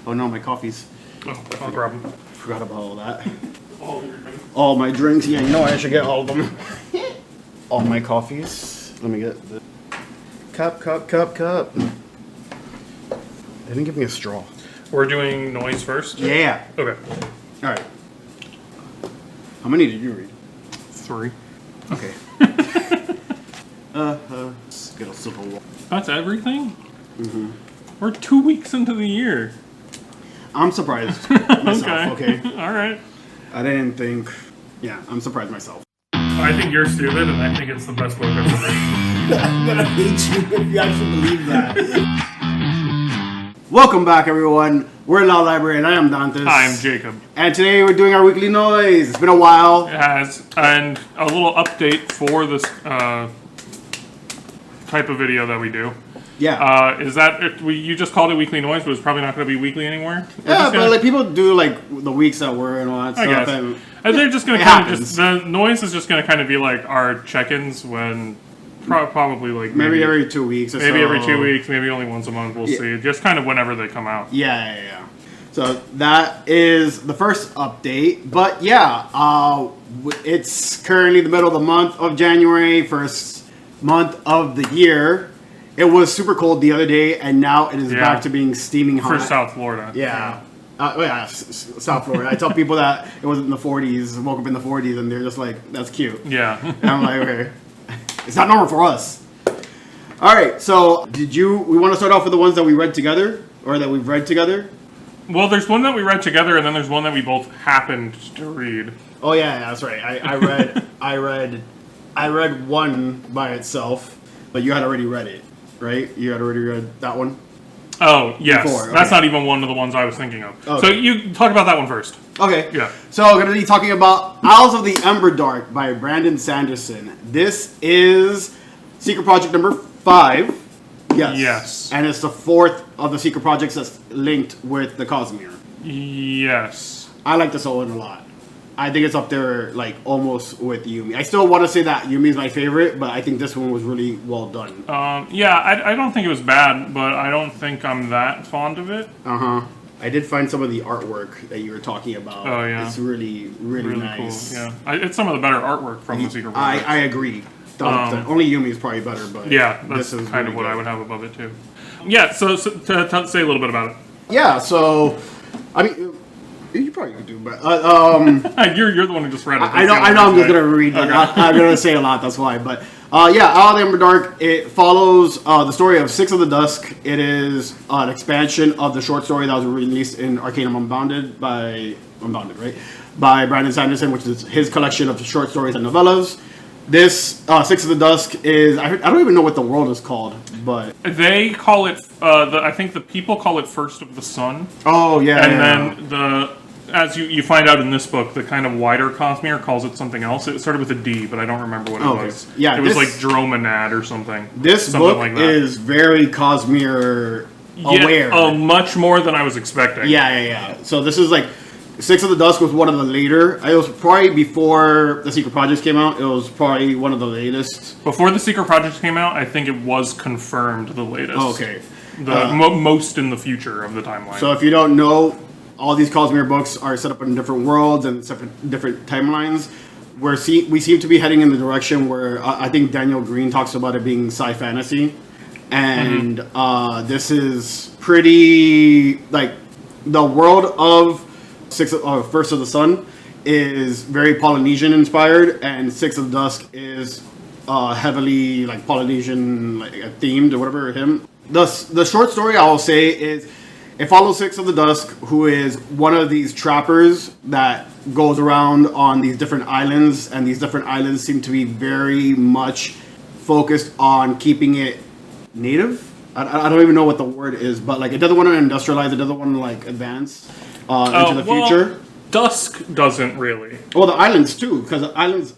Oh no, my coffee's. Oh, I'll grab them. Forgot about all that. All your drinks. All my drinks. Yeah, you know I should get all of them. All my coffees. Let me get the cup. They didn't give me a straw. We're doing noise first? Yeah. Okay. All right. How many did you read? 3. Okay. Let's get a sip of water. That's everything? Mm-hmm. We're 2 weeks into the year. I'm surprised myself, okay? Alright. I didn't think... Yeah, I'm surprised myself. I think you're stupid, and I think it's the best book I've ever read. I'm gonna hate you if you actually believe that. Welcome back, everyone. We're in Law Library, and I am Dantes. I'm Jacob. And today we're doing our weekly noise. It's been a while. It has, and a little update for this type of video that we do. Yeah. Is that you just called it weekly noise, but it's probably not going to be weekly anymore? Yeah, but like people do like the weeks that we're in all that I stuff. guess. And they're just going to kind of just the noise is just going to kind of be like our check-ins when probably like maybe every 2 weeks. Or maybe so. every 2 weeks, maybe only once a month. We'll see. Just kind of whenever they come out. Yeah. So that is the first update. But yeah, it's currently the middle of the month of January, first month of the year. It was super cold the other day, and now it is back to being steaming hot. For South Florida. Yeah. South Florida. I tell people that it was in the 40s, woke up in the 40s, and they're just like, that's cute. Yeah. And I'm like, okay. It's not normal for us. All right, so we want to start off with the ones that we read together, or that we've read together? Well, there's one that we read together, and then there's one that we both happened to read. Oh yeah, that's right. I read one by itself, but you had already read it, right? You had already read that one? Oh, yes. Before, okay. That's not even one of the ones I was thinking of. Okay. So you talk about that one first. Okay. Yeah. So I'm going to be talking about Owls of the Ember Dark by Brandon Sanderson. This is Secret Project number 5. Yes. And it's the 4th of the Secret Projects that's linked with the Cosmere. Yes. I like this one a lot. I think it's up there, like, almost with Yumi. I still want to say that Yumi is my favorite, but I think this one was really well done. Yeah, I don't think it was bad, but I don't think I'm that fond of it. Uh-huh. I did find some of the artwork that you were talking about. Oh, yeah. It's really nice. Cool. Yeah. It's some of the better artwork from the Secret Project. I agree. Only Yumi is probably better, but yeah, that's kind of what I would have above it, too. Yeah, so to say a little bit about it. Yeah, so, I mean... You probably could do, but you're the one who just read it. I know. I'm just gonna read. Okay. I'm gonna say a lot. That's why. But Owl of the Ember Dark. It follows the story of Six of the Dusk. It is an expansion of the short story that was released in Arcanum Unbounded, right? By Brandon Sanderson, which is his collection of short stories and novellas. This Six of the Dusk is I don't even know what the world is called, but they call it. I think the people call it First of the Sun. Oh yeah. And then as you find out in this book, the kind of wider Cosmere calls it something else. It started with a D, but I don't remember what it was. Yeah, it was like Dromanad or something. This book like is very Cosmere aware. Much more than I was expecting. Yeah. So this is like Six of the Dusk was one of the later. It was probably before the Secret Projects came out. It was probably one of the latest. Before the Secret Projects came out, I think it was confirmed the latest. Oh, okay. Most in the future of the timeline. So if you don't know, all these Cosmere books are set up in different worlds and different timelines. We seem to be heading in the direction where I think Daniel Green talks about it being sci-fantasy. And this is pretty, like, the world of First of the Sun is very Polynesian inspired, and Six of the Dusk is heavily like Polynesian themed or whatever. The short story I will say is it follows Six of the Dusk, who is one of these trappers that goes around on these different islands, and these different islands seem to be very much focused on keeping it native. I don't even know what the word is, but like it doesn't want to industrialize, it doesn't want to like advance into the future. Dusk doesn't really. Well, the islands too, because the islands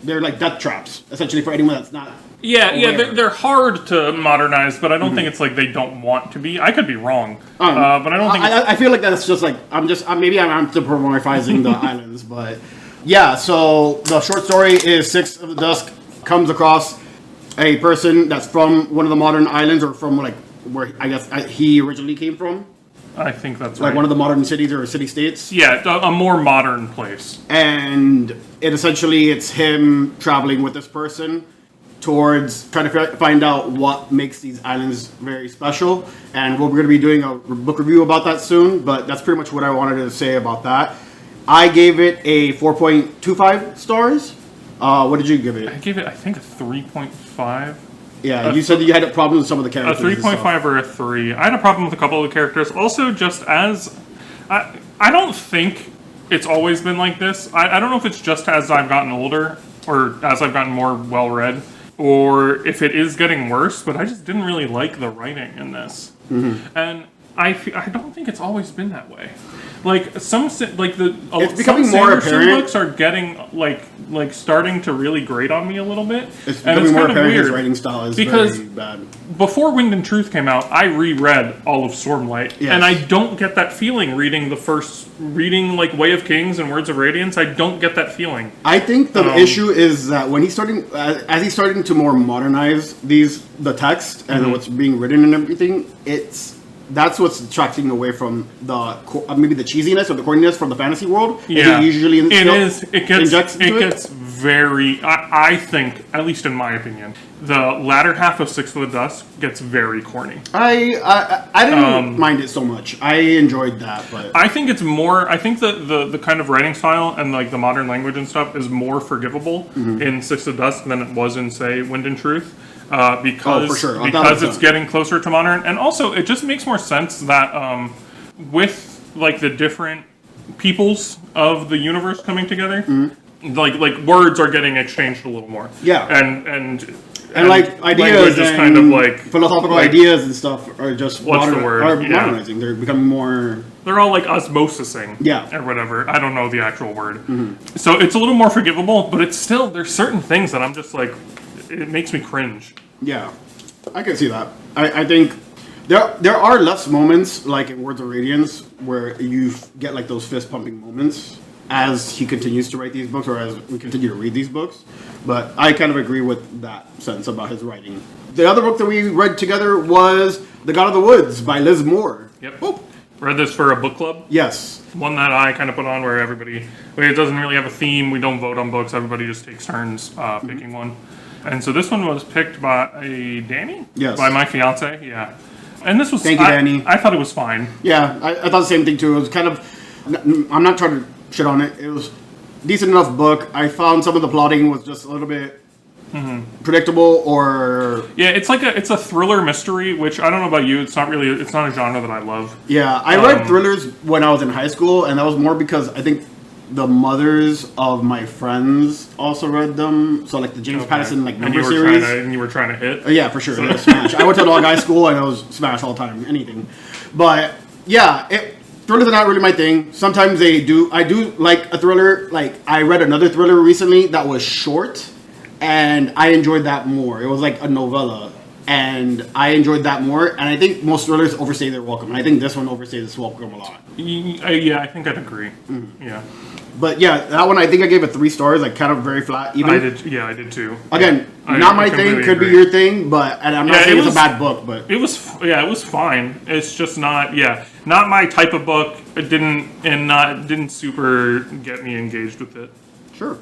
they're like death traps essentially for anyone that's not. Yeah, they're hard to modernize, but I don't think it's like they don't want to be. I could be wrong, but I don't think. I feel like that's just like maybe I'm anthropomorphizing the islands, but yeah. So the short story is Six of the Dusk comes across a person that's from one of the modern islands, or from like where I guess he originally came from, I think that's right. Like one of the modern cities or city-states. Yeah, a more modern place. And it's him traveling with this person towards trying to find out what makes these islands very special. And we're going to be doing a book review about that soon, but that's pretty much what I wanted to say about that. I gave it a 4.25 stars. What did you give it? I gave it, I think, a 3.5. Yeah, you said that you had a problem with some of the characters. A 3.5 or a 3. I had a problem with a couple of the characters. Also, just as... I don't think it's always been like this. I don't know if it's just as I've gotten older, or as I've gotten more well-read, or if it is getting worse, but I just didn't really like the writing in this. Mm-hmm. And I don't think it's always been that way. Like it's becoming more apparent. Books are getting like starting to really grate on me a little bit. It's becoming more apparent his writing style is very bad. Before Wind and Truth came out, I reread all of Stormlight, and I don't get that feeling reading like Way of Kings and Words of Radiance. I don't get that feeling. I think the issue is that when he's starting to more modernize the text and what's being written and everything, that's what's detracting away from maybe the cheesiness or the corniness from the fantasy world. Yeah, it gets very. I think, at least in my opinion, the latter half of Six of the Dust gets very corny. I didn't mind it so much. I enjoyed that, but I think it's more. I think the kind of writing style and like the modern language and stuff is more forgivable in Six of the Dust than it was in, say, Wind and Truth. Because it's getting closer to modern, and also it just makes more sense that with like the different peoples of the universe coming together, like words are getting exchanged a little more. Yeah, and like ideas and kind of like philosophical ideas and stuff are just modernizing. They're becoming more. They're all like osmosising, or whatever. I don't know the actual word. So it's a little more forgivable, but it's still there's certain things that I'm just like. It makes me cringe. Yeah, I can see that. I think there are less moments like in Words of Radiance where you get like those fist pumping moments as he continues to write these books or as we continue to read these books. But I kind of agree with that sense about his writing. The other book that we read together was The God of the Woods by Liz Moore. Yep. Oh. Read this for a book club. Yes. One that I kind of put on where it doesn't really have a theme. We don't vote on books. Everybody just takes turns picking one. And so this one was picked by Danny? Yes. By my fiance, yeah. And this was... Thank you, Danny. I thought it was fine. Yeah, I thought the same thing too. It was kind of... I'm not trying to shit on it. It was a decent enough book. I found some of the plotting was just a little bit predictable or... Yeah, it's a thriller mystery, which I don't know about you. It's not a genre that I love. Yeah, I read thrillers when I was in high school, and that was more because I think... the mothers of my friends also read them. So like the James Patterson number series. And you were trying to hit? Yeah, for sure. So. Smash. I went to an all-guy school and it was Smash all the time. Anything. But yeah, thrillers are not really my thing. Sometimes I do like a thriller. Like I read another thriller recently that was short and I enjoyed that more. It was like a novella. And I enjoyed that more. And I think most thrillers overstay their welcome. And I think this one overstays its welcome a lot. Yeah, I think I'd agree. Yeah. But yeah, that one I think I gave it 3 stars, like kind of very flat. Even I did too. Again, not my thing, could be your thing, but and I'm not saying it's a bad book, but it was fine. It's just not not my type of book. It didn't super get me engaged with it. Sure,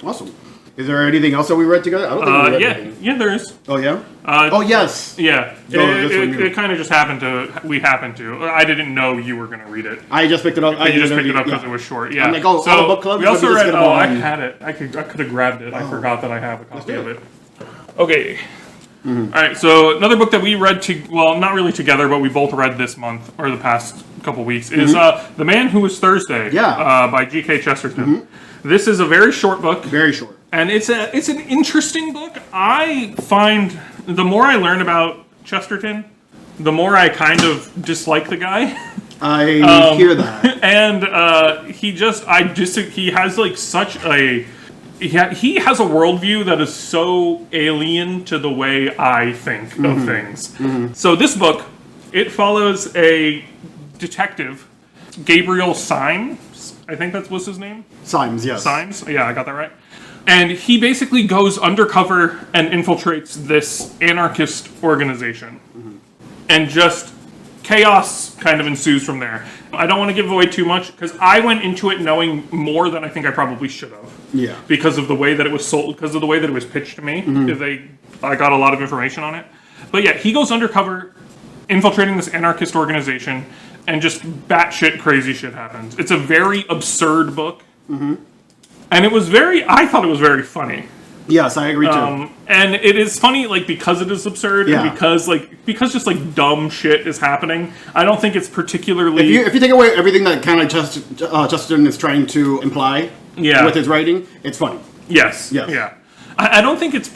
awesome. Is there anything else that we read together? I don't think we read anything. Yeah, there is. Oh yeah. Oh yes. Yeah. It kind of just happened to. We happened to. I didn't know you were going to read it. I just picked it up. You just picked it up because it was short. Yeah. I'm like, so book club. We also read. Oh, I had it. I could have grabbed it. I forgot that I have a copy of it. Okay. All right. So another book that we read not really together, but we both read this month or the past couple weeks is The Man Who Was Thursday. Yeah. By G.K. Chesterton. This is a very short book. Very short. And it's an interesting book. I find the more I learn about Chesterton, the more I kind of dislike the guy. I hear that. And he has like such a he has a worldview that is so alien to the way I think of things. So this book, it follows a detective, Gabriel Symes. I think that was his name. Symes, yes. Symes. Yeah, I got that right. And he basically goes undercover and infiltrates this anarchist organization. And just chaos kind of ensues from there. I don't want to give away too much because I went into it knowing more than I think I probably should have. Yeah. Because of the way that it was sold, because of the way that it was pitched to me. I got a lot of information on it. But yeah, he goes undercover, infiltrating this anarchist organization, and just batshit crazy shit happens. It's a very absurd book. And it was I thought it was very funny. Yes, I agree too. And it is funny, like, because it is absurd, and because just like dumb shit is happening. I don't think it's particularly. If you take away everything that kind of Justin is trying to imply with his writing, it's funny. Yes. Yeah. I don't think it's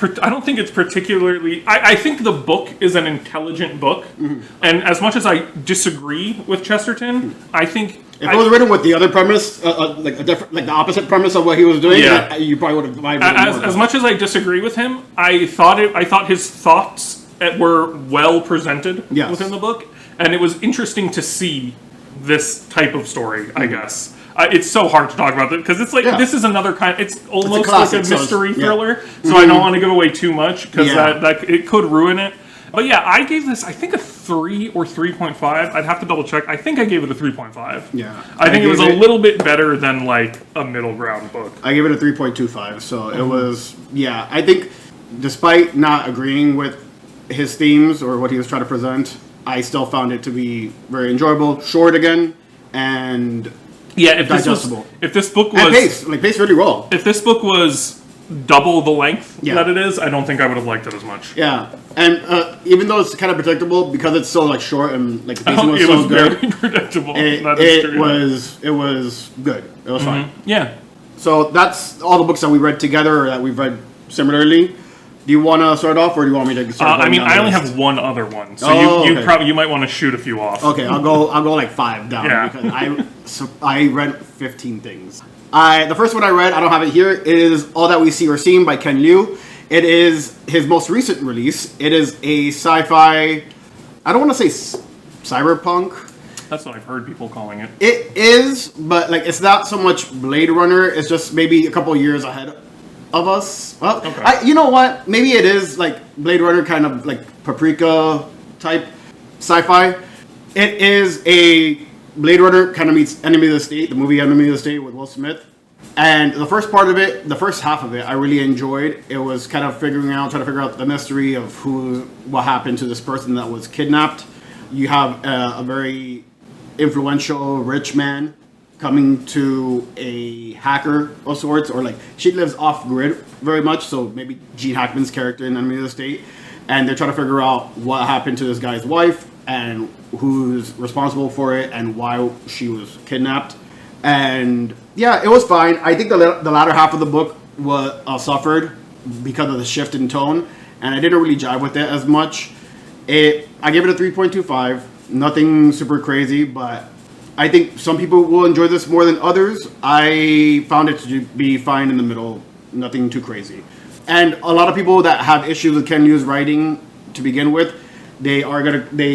particularly. I think the book is an intelligent book, and as much as I disagree with Chesterton, I think. If it was written with the other premise, like the opposite premise of what he was doing, you probably would have vibed as much as I disagree with him, I thought his thoughts were well presented within the book, and it was interesting to see this type of story. I guess it's so hard to talk about that because it's like this is another kind. It's almost like a mystery thriller, so I don't want to give away too much because that it could ruin it. But yeah, I gave this, I think, a 3 or 3.5. I'd have to double check. I think I gave it a 3.5. Yeah. I think it was a little bit better than, like, a middle ground book. I gave it a 3.25. So it was, I think, despite not agreeing with his themes or what he was trying to present, I still found it to be very enjoyable, short again, and digestible. If this book was... And paced really well. If this book was double the length that it is, I don't think I would have liked it as much. Yeah, and even though it's kind of predictable because it's so like short and like the pacing was so good, very predictable. It was good. It was fine. Yeah. So that's all the books that we read together or that we've read similarly. Do you want to start off, or do you want me to start? I mean, I only have one other one, so you might want to shoot a few off. Okay, I'll go like 5 down because I read 15 things. The first one I read, I don't have it here, is All That We See or Seem by Ken Liu. It is his most recent release. It is a sci-fi, I don't want to say cyberpunk. That's what I've heard people calling it. It is, but like it's not so much Blade Runner. It's just maybe a couple years ahead of us. Well, okay. You know what? Maybe it is like Blade Runner, kind of like Paprika type sci-fi. It is a Blade Runner kind of meets Enemy of the State, the movie Enemy of the State with Will Smith. And the first part of it, the first half of it, I really enjoyed. It was kind of trying to figure out the mystery of what happened to this person that was kidnapped. You have a very influential rich man coming to a hacker of sorts, or like she lives off grid very much, so maybe Gene Hackman's character in Enemy of the State. And they're trying to figure out what happened to this guy's wife and who's responsible for it and why she was kidnapped. And yeah, it was fine. I think the latter half of the book suffered because of the shift in tone, and I didn't really jive with it as much. I gave it a 3.25. Nothing super crazy, but I think some people will enjoy this more than others. I found it to be fine in the middle. Nothing too crazy. And a lot of people that have issues with Ken Liu's writing to begin with, they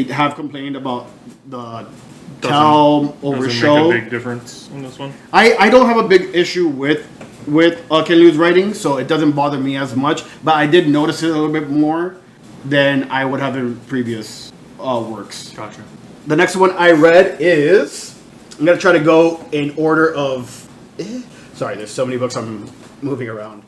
have complained about the tell over show. Make a big difference in this one. I don't have a big issue with Ken Liu's writing, so it doesn't bother me as much. But I did notice it a little bit more than I would have in previous works. Gotcha. The next one I read is, I'm gonna try to go in order of. Sorry, there's so many books I'm moving around.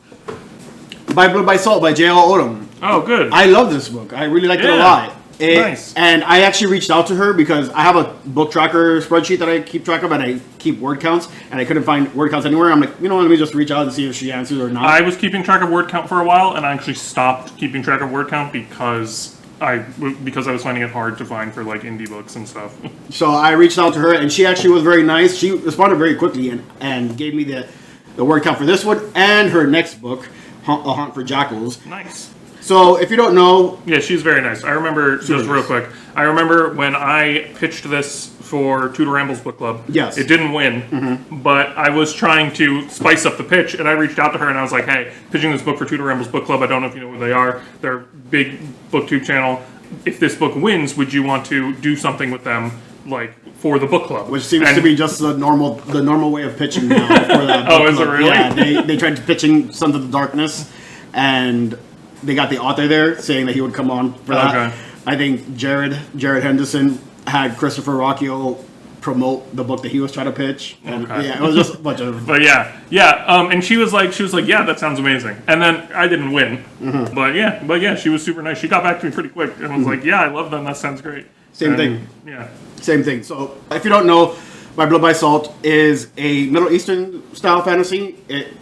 By Blood by Salt by J.L. Odom. Oh, good. I love this book. I really liked it a lot. Nice. And I actually reached out to her because I have a book tracker spreadsheet that I keep track of, and I keep word counts, and I couldn't find word counts anywhere. I'm like, let me just reach out and see if she answers or not. I was keeping track of word count for a while, and I actually stopped keeping track of word count because I was finding it hard to find for like indie books and stuff. So I reached out to her, and she actually was very nice. She responded very quickly and gave me the word count for this one and her next book, A Hunt for Jackals. Nice. So if you don't know... Yeah, she's very nice. I remember, just real quick, I remember when I pitched this for Tudor Ramble's book club. Yes. It didn't win, but I was trying to spice up the pitch, and I reached out to her and I was like, hey, pitching this book for Tudor Ramble's book club, I don't know if you know who they are. They're a big BookTube channel. If this book wins, would you want to do something with them, like, for the book club? Which seems to be just the normal way of pitching now for that book is it really? Yeah, they tried pitching Sons of the Darkness, and they got the author there saying that he would come on for that. Okay. I think Jared Henderson had Christopher Rocchio promote the book that he was trying to pitch. And Okay. yeah, it was just a bunch of... But yeah. And she was like, yeah, that sounds amazing. And then I didn't win. But yeah, she was super nice. She got back to me pretty quick and was like, yeah, I love them. That sounds great. Same thing. Yeah. Same thing. So, if you don't know, By Blood by Salt is a Middle Eastern style fantasy,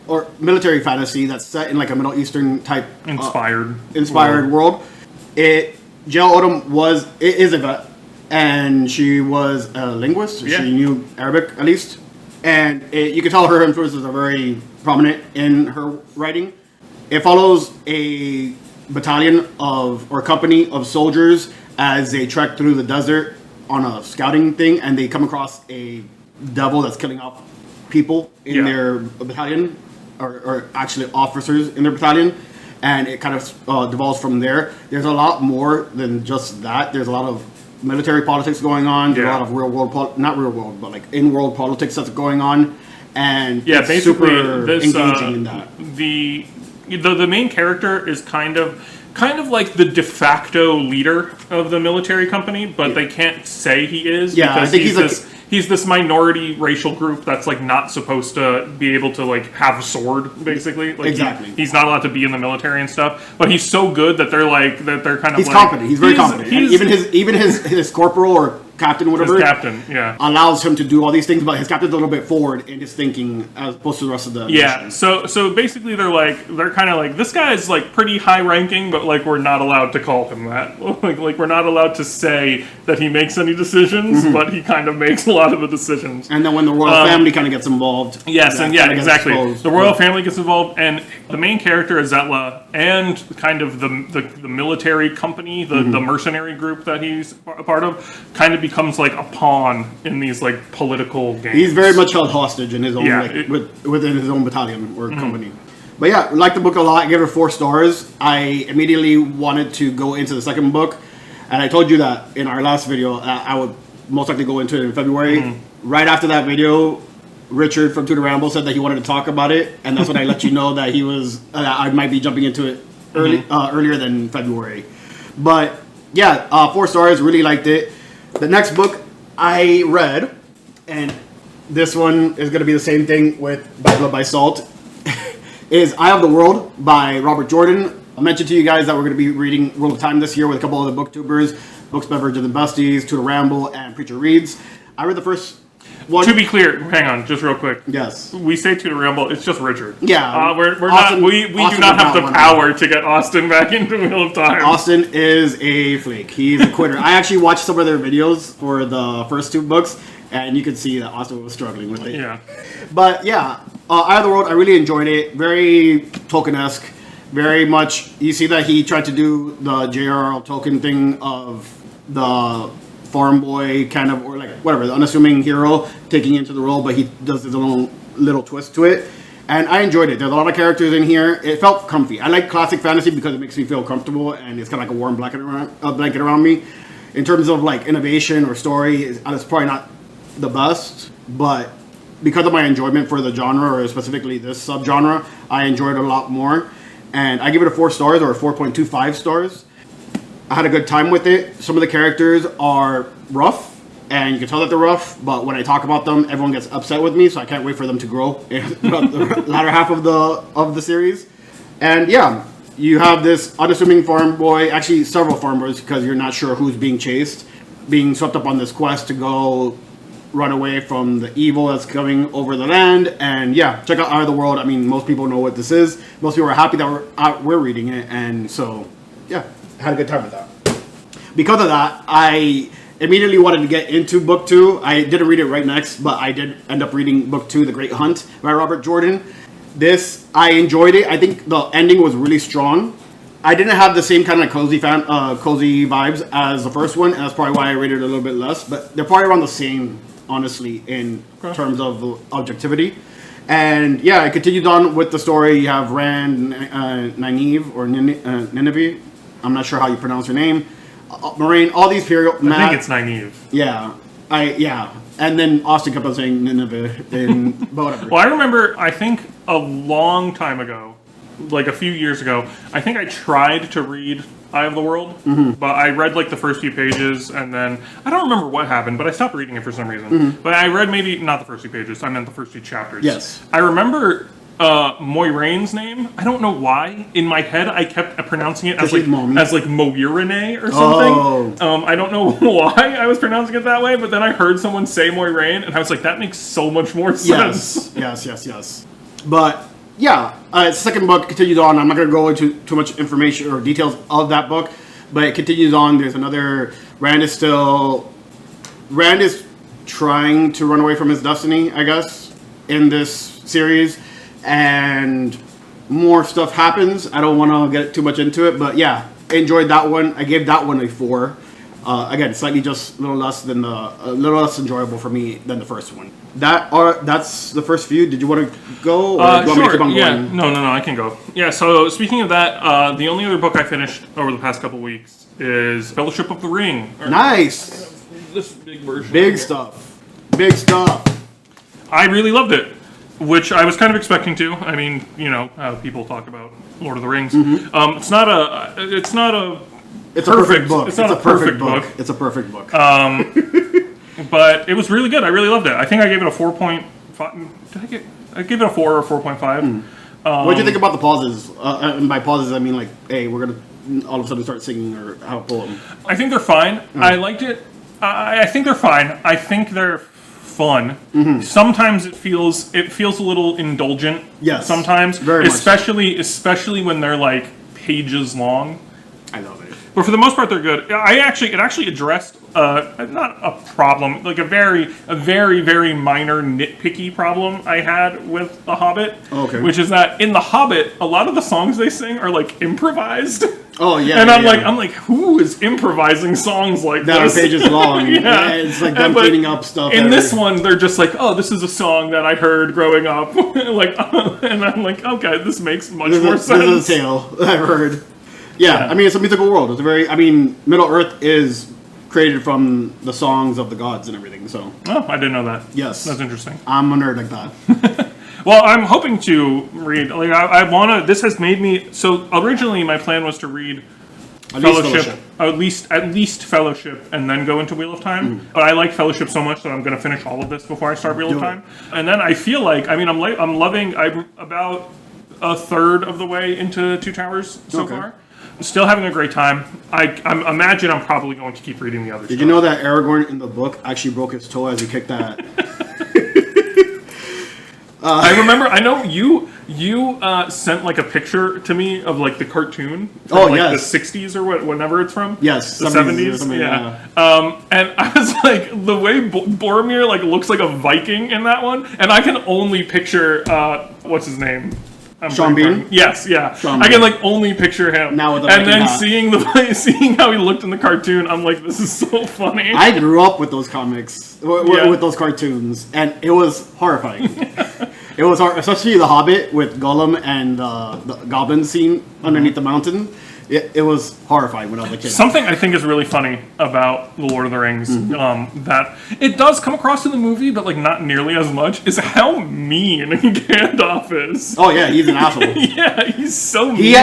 or military fantasy that's set in like a Middle Eastern type Inspired world. Jill Odom is a vet, and she was a linguist. Yeah. She knew Arabic at least, and you can tell her influences are very prominent in her writing. It follows a battalion or company of soldiers as they trek through the desert on a scouting thing, and they come across a devil that's killing off people in their battalion, or actually officers in their battalion, and it kind of devolves from there. There's a lot more than just that. There's a lot of military politics going on. There's a lot of real world, not real world, but like in world politics that's going on, and yeah, it's basically super engaging in that. The main character is kind of like the de facto leader of the military company, but they can't say he is because I think he's this minority racial group that's like not supposed to be able to like have a sword, basically. Like exactly. He's not allowed to be in the military and stuff, but he's so good that they're kind of He's like, competent. He's very competent. And even his corporal or captain, whatever, allows him to do all these things, but his captain's a little bit forward in his thinking as opposed to the rest of the mission. So basically they're kind of like, this guy is like pretty high ranking, but like we're not allowed to call him that. like we're not allowed to say that he makes any decisions, but he kind of makes a lot of the decisions. And then when the royal family kind of gets involved, exactly. Exposed. The royal family gets involved, and the main character is Zetla, and kind of the military company, the mercenary group that he's a part of, kind of becomes like a pawn in these like political games. He's very much held hostage in his own within his own battalion or company. But yeah, I like the book a lot. I gave it 4 stars. I immediately wanted to go into the second book, and I told you that in our last video I would most likely go into it in February. Right after that video, Richard from Tudor Ramble said that he wanted to talk about it, and that's when I let you know that I might be jumping into it earlier than February. But yeah, 4 stars. Really liked it. The next book I read, and this one is going to be the same thing with By Blood by Salt, is Eye of the World by Robert Jordan. I mentioned to you guys that we're going to be reading World of Time this year with a couple of the booktubers, Books, Beverages, and Besties, Tudor Ramble, and Preacher Reads. I read the first one. To be clear, hang on, just real quick. Yes. We say Tudor Ramble, it's just Richard. Yeah. We Austin do not have the power to get Austin back into Wheel of Time. Austin is a flake. He's a quitter. I actually watched some of their videos for the first 2 books, and you could see that Austin was struggling with it. Yeah. But yeah, Eye of the World, I really enjoyed it. Very Tolkien-esque. Very much, you see that he tried to do the J.R.R. Tolkien thing of the farm boy kind of, or like whatever, the unassuming hero taking into the role, but he does his own little twist to it. And I enjoyed it. There's a lot of characters in here. It felt comfy. I like classic fantasy because it makes me feel comfortable, and it's kind of like a warm blanket around me. In terms of like innovation or story, it's probably not the best, but because of my enjoyment for the genre, or specifically this subgenre, I enjoyed it a lot more. And I give it a 4 stars, or a 4.25 stars. I had a good time with it. Some of the characters are rough, and you can tell that they're rough, but when I talk about them, everyone gets upset with me, so I can't wait for them to grow throughout the latter half of the series. And yeah, you have this unassuming farm boy, actually several farm boys, because you're not sure who's being chased, being swept up on this quest to go run away from the evil that's coming over the land. And yeah, check out Eye of the World. I mean, most people know what this is. Most people are happy that we're reading it, and so yeah, I had a good time with that. Because of that, I immediately wanted to get into book 2. I didn't read it right next, but I did end up reading book 2, The Great Hunt by Robert Jordan. This, I enjoyed it. I think the ending was really strong. I didn't have the same kind of cozy vibes as the first one, and that's probably why I rated it a little bit less, but they're probably around the same, honestly, in terms of objectivity. And yeah, it continues on with the story. You have Rand, Nynaeve, or Nineveh. I'm not sure how you pronounce her name. Moraine, all these period. I think it's Nynaeve. Yeah. And then Austin kept on saying Nineveh, but whatever. Well, I remember, I think a long time ago, like a few years ago, I think I tried to read Eye of the World. But I read like the first few pages, and then I don't remember what happened, but I stopped reading it for some reason. But I read maybe not the first few pages. I meant the first few chapters. Yes. I remember Moiraine's name. I don't know why. In my head, I kept pronouncing it as like Moirine or something. Oh. I don't know why I was pronouncing it that way, but then I heard someone say Moiraine, and I was like, that makes so much more sense. Yes. But yeah, second book continues on. I'm not going to go into too much information or details of that book, but it continues on. There's another. Rand is trying to run away from his destiny, I guess, in this series, and more stuff happens. I don't want to get too much into it, but yeah, enjoyed that one. I gave that one a 4. Again, slightly just a little less enjoyable for me than the first one. That's the first few. Did you want to go, or do you want me to keep on going? No, I can go. Yeah. So speaking of that, the only other book I finished over the past couple weeks is Fellowship of the Ring. Nice. This big version. Big stuff. I really loved it, which I was kind of expecting to. I mean, you know how people talk about Lord of the Rings. It's not a perfect book. It's not a perfect book. It's a perfect book. But it was really good. I really loved it. I think I gave it a 4.5. I gave it a 4 or 4.5. What did you think about the pauses? And by pauses, I mean like, hey, we're gonna all of a sudden start singing or how pull them. I think they're fine. I liked it. I think they're fine. I think they're fun. Sometimes it feels a little indulgent. Yes. Sometimes, very much so. especially when they're like pages long. I love it. But for the most part, they're good. It actually addressed not a problem, like a very minor nitpicky problem I had with The Hobbit. Okay. Which is that in The Hobbit, a lot of the songs they sing are like improvised. Oh yeah. And I'm like, who is improvising songs like that this? Are pages long. Yeah. It's like them cleaning up stuff. In this one, they're just like, oh, this is a song that I heard growing up. And I'm like, okay, this makes much more sense. This is a tale I've heard. Yeah, I mean, it's a mythical world. It's Middle Earth is created from the songs of the gods and everything, so. Oh, I didn't know that. Yes. That's interesting. I'm a nerd like that. Well, I'm hoping to read, like, I want to, this has made me, so originally my plan was to read Fellowship, at least Fellowship, and then go into Wheel of Time. But I like Fellowship so much that I'm going to finish all of this before I start Wheel of Time. And then I feel like, I'm about a third of the way into Two Towers so far. Still having a great time. I imagine I'm probably going to keep reading the other stuff. Did you know that Aragorn in the book actually broke his toe as he kicked that? I remember. I know you sent like a picture to me of like the cartoon from the 60s or whenever it's from. Yes, the 70s. Yeah. And I was like, the way Boromir like looks like a Viking in that one, and I can only picture what's his name. Sean Bean? Yes, yeah. Sean I Bean. can like only picture him. Now with the and then hat. seeing how he looked in the cartoon, I'm like, this is so funny. I grew up with those comics, with those cartoons, and it was horrifying. It was especially The Hobbit with Gollum and the goblin scene underneath the mountain. It was horrifying when I was a kid. Something I think is really funny about The Lord of the Rings, that it does come across in the movie, but like not nearly as much, is how mean Gandalf is. Oh yeah, he's an asshole. Yeah, he's so mean.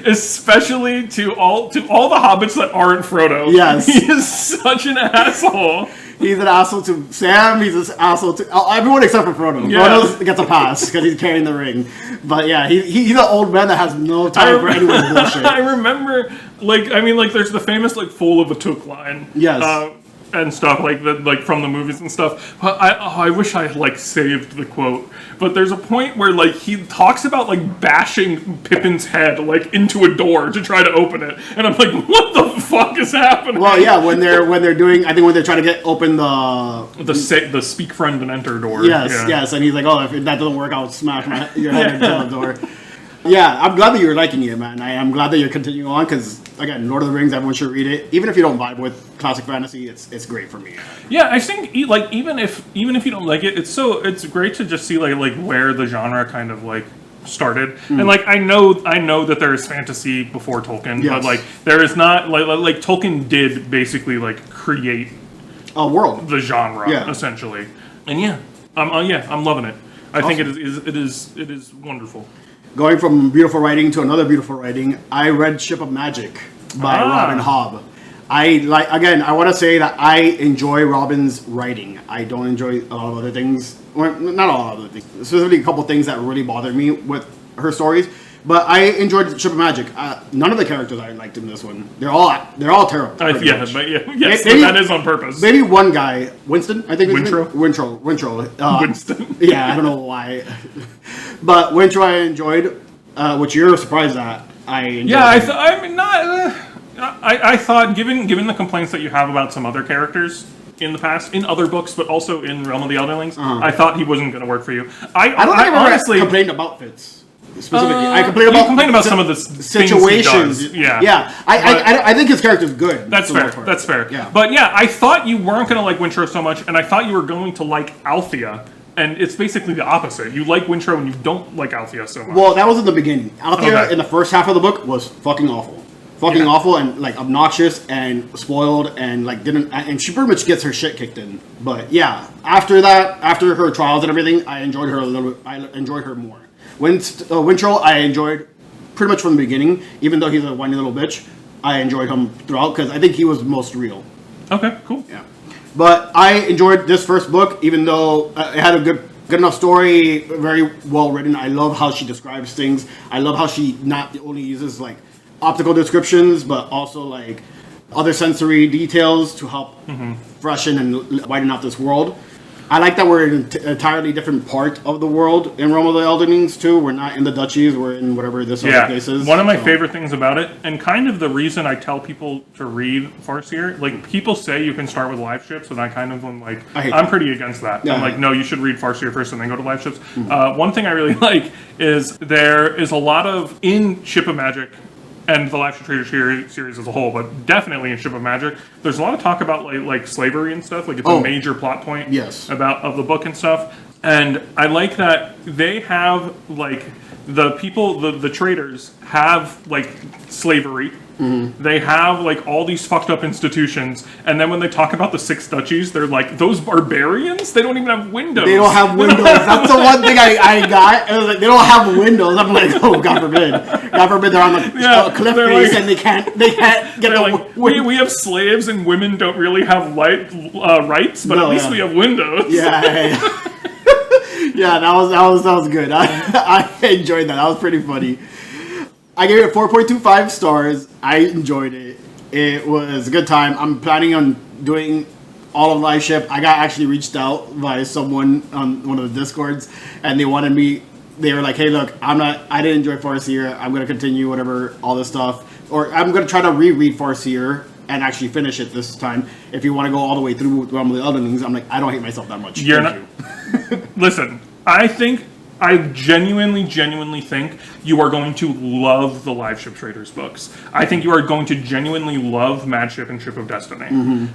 Especially to all the hobbits that aren't Frodo. Yes, he is such an asshole. He's an asshole to Sam. He's an asshole to everyone except for Frodo. Yeah. Frodo gets a pass because he's carrying the ring. But yeah, he's an old man that has no time for anyone's bullshit. I remember, there's the famous Fool of a Took line. Yes. And stuff from the movies and stuff. But I wish I saved the quote. But there's a point where he talks about bashing Pippin's head into a door to try to open it, and I'm like, what the fuck is happening? Well, yeah, when they're doing, I think when they're trying to get open the speak friend and enter door. Yes, and he's like, oh, if that doesn't work, I'll smash your head into the door. Yeah, I'm glad that you're liking it, man. I'm glad that you're continuing on because, again, Lord of the Rings, everyone should read it. Even if you don't vibe with classic fantasy, it's great for me. Yeah, I think even if you don't like it, it's great to just see where the genre kind of started. And I know that there is fantasy before Tolkien, yes. but there is not Tolkien did basically create a world, the genre essentially. And I'm loving it. I think it is wonderful. going from beautiful writing to another beautiful writing, I read Ship of Magic by Robin Hobb. I want to say that I enjoy Robin's writing. I don't enjoy a lot of other things. Well, not a lot of other things. Specifically, a couple things that really bothered me with her stories. But I enjoyed Ship of Magic. None of the characters I liked in this one. They're all terrible. Yes, Maybe, that is on purpose. Maybe one guy, Winston, I think. Wintrow. Winston. Yeah, I don't know why. But Wintrow I enjoyed, which you're surprised at. I enjoyed. Yeah, I thought, given the complaints that you have about some other characters in the past, in other books, but also in Realm of the Elderlings, I thought he wasn't going to work for you. I don't think I honestly complained about Fitz. Specifically, I complained about some of the situations. Yeah. I think his character's good. That's fair. That's fair. Yeah. But yeah, I thought you weren't going to like Wintrow so much, and I thought you were going to like Althea, and it's basically the opposite. You like Wintrow, and you don't like Althea so much. Well, that was in the beginning. Althea in the first half of the book was fucking awful. Awful and like obnoxious and spoiled and like and she pretty much gets her shit kicked in. But yeah, after her trials and everything, I enjoyed her a little bit. I enjoyed her more. Wintrow, I enjoyed pretty much from the beginning, even though he's a whiny little bitch. I enjoyed him throughout because I think he was most real. Okay, cool. Yeah, but I enjoyed this first book, even though it had a good enough story, very well written. I love how she describes things. I love how she not only uses like optical descriptions, but also like other sensory details to help freshen and widen out this world. I like that we're in an entirely different part of the world in Realm of the Elderlings too. We're not in the duchies. We're in whatever this other place is. One of my favorite things about it, and kind of the reason I tell people to read Farseer, like people say you can start with live ships, and I kind of am like, I'm pretty against that. Yeah. I'm like, no, you should read Farseer first and then go to live ships. One thing I really like is there is a lot of, in Ship of Magic, and the Life of Trader series as a whole, but definitely in Ship of Magic, there's a lot of talk about like slavery and stuff. Like it's a major plot point of the book and stuff. And I like that they have like the people, the traders have like slavery. They have like all these fucked up institutions, and then when they talk about the six duchies, they're like, those barbarians? They don't even have windows. They don't have windows. That's the one thing I got. It was like, they don't have windows. I'm like, oh, God forbid. God forbid they're on the cliff face and they can't get like, we have slaves and women don't really have rights, but at least we have windows. Yeah, that was good. I enjoyed that. That was pretty funny. I gave it 4.25 stars. I enjoyed it. It was a good time. I'm planning on doing all of Live Ship. I got actually reached out by someone on one of the Discords, and they wanted me. They were like, "Hey, look, I didn't enjoy Farseer. I'm gonna continue whatever all this stuff, or I'm gonna try to reread Farseer and actually finish it this time. If you want to go all the way through Realm of the Elderlings, I'm like, I don't hate myself that much. Listen, I genuinely think you are going to love the Live Ship Traders books. I think you are going to genuinely love Mad Ship and Ship of Destiny.